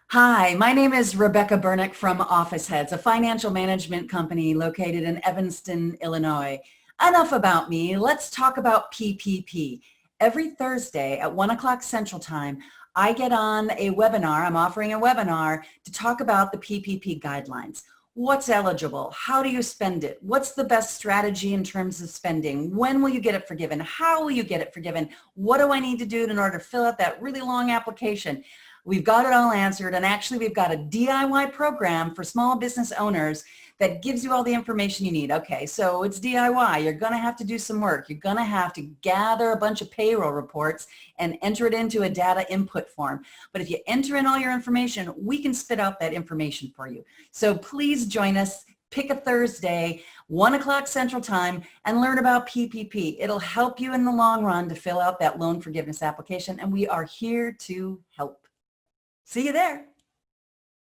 Hi, my name is Rebecca Bernick from Office Heads, a financial management company located in Evanston, Illinois. Enough about me. Let's talk about PPP. Every Thursday at 1 o'clock Central Time, I get on a webinar. I'm offering a webinar to talk about the PPP guidelines. What's eligible? How do you spend it? What's the best strategy in terms of spending? When will you get it forgiven? How will you get it forgiven? What do I need to do in order to fill out that really long application? We've got it all answered, and actually we've got a DIY program for small business owners that gives you all the information you need. Okay, so it's DIY. You're going to have to do some work. You're going to have to gather a bunch of payroll reports and enter it into a data input form. But if you enter in all your information, we can spit out that information for you. So please join us. Pick a Thursday, 1 o'clock Central Time, and learn about PPP. It'll help you in the long run to fill out that loan forgiveness application, and we are here to help. See you there.